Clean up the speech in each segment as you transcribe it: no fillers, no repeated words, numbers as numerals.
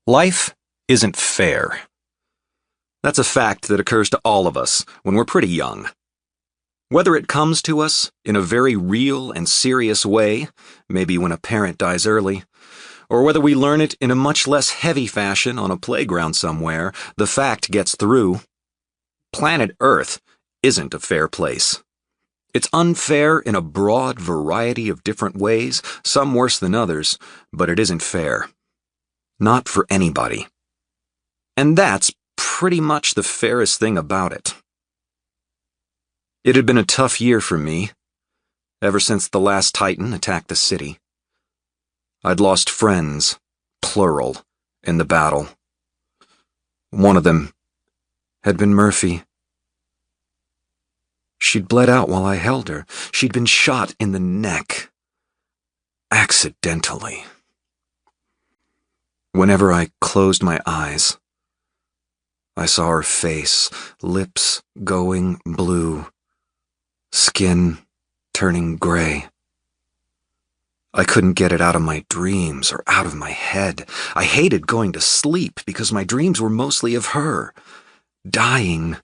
Life isn't fair. That's a fact that occurs to all of us when we're pretty young. Whether it comes to us in a very real and serious way, maybe when a parent dies early, or whether we learn it in a much less heavy fashion on a playground somewhere, the fact gets through. Planet Earth isn't a fair place. It's unfair in a broad variety of different ways, some worse than others, but it isn't fair. Not for anybody. And that's pretty much the fairest thing about it. It had been a tough year for me, ever since the last Titan attacked the city. I'd lost friends, plural, in the battle. One of them had been Murphy. She'd bled out while I held her. She'd been shot in the neck. Accidentally. Whenever I closed my eyes, I saw her face, lips going blue, skin turning gray. I couldn't get it out of my dreams or out of my head. I hated going to sleep because my dreams were mostly of her, dying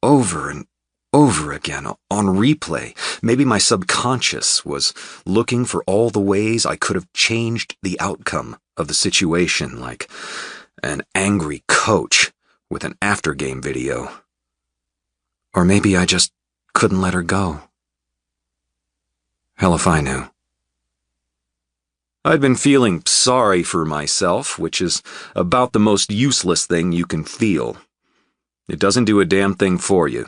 over and over again on replay. Maybe my subconscious was looking for all the ways I could have changed the outcome of the situation, like an angry coach with an after-game video. Or maybe I just couldn't let her go. Hell if I knew. I'd been feeling sorry for myself, which is about the most useless thing you can feel. It doesn't do a damn thing for you.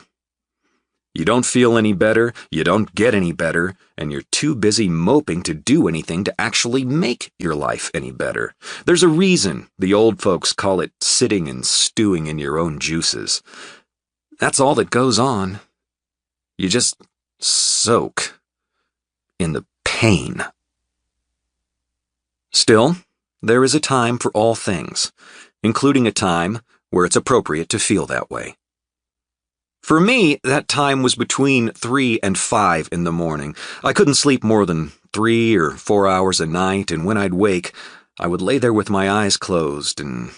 You don't feel any better, you don't get any better, and you're too busy moping to do anything to actually make your life any better. There's a reason the old folks call it sitting and stewing in your own juices. That's all that goes on. You just soak in the pain. Still, there is a time for all things, including a time where it's appropriate to feel that way. For me, that time was between 3 and 5 in the morning. I couldn't sleep more than 3 or 4 hours a night, and when I'd wake, I would lay there with my eyes closed and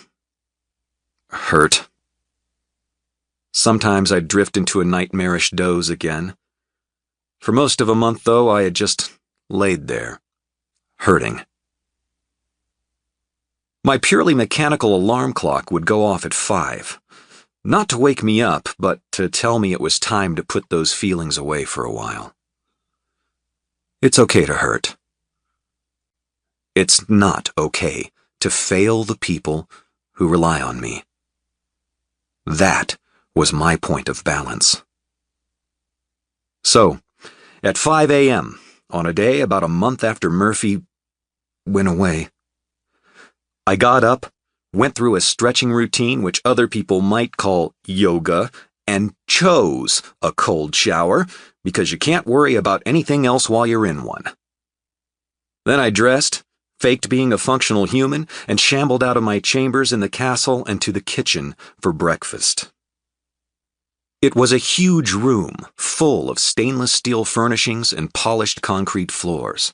hurt. Sometimes I'd drift into a nightmarish doze again. For most of a month, though, I had just laid there, hurting. My purely mechanical alarm clock would go off at 5. Not to wake me up, but to tell me it was time to put those feelings away for a while. It's okay to hurt. It's not okay to fail the people who rely on me. That was my point of balance. So, at 5 a.m., on a day about a month after Murphy went away, I got up, went through a stretching routine which other people might call yoga, and chose a cold shower because you can't worry about anything else while you're in one. Then I dressed, faked being a functional human, and shambled out of my chambers in the castle and to the kitchen for breakfast. It was a huge room full of stainless steel furnishings and polished concrete floors.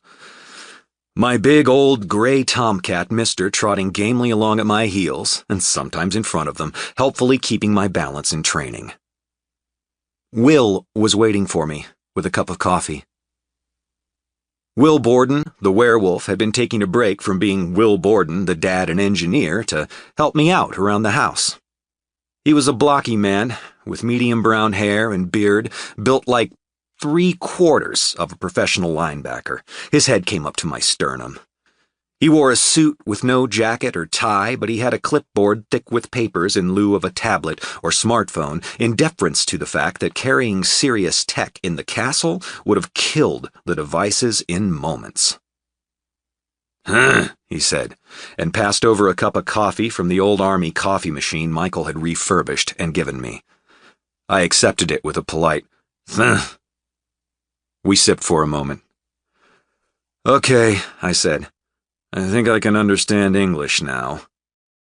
My big old gray tomcat mister trotting gamely along at my heels, and sometimes in front of them, helpfully keeping my balance in training. Will was waiting for me with a cup of coffee. Will Borden, the werewolf, had been taking a break from being Will Borden, the dad and engineer, to help me out around the house. He was a blocky man, with medium brown hair and beard, built like 3/4 of a professional linebacker. His head came up to my sternum. He wore a suit with no jacket or tie, but he had a clipboard thick with papers in lieu of a tablet or smartphone, in deference to the fact that carrying serious tech in the castle would have killed the devices in moments. "Huh," he said, and passed over a cup of coffee from the old army coffee machine Michael had refurbished and given me. I accepted it with a polite, "Huh." We sipped for a moment. "Okay," I said. "I think I can understand English now."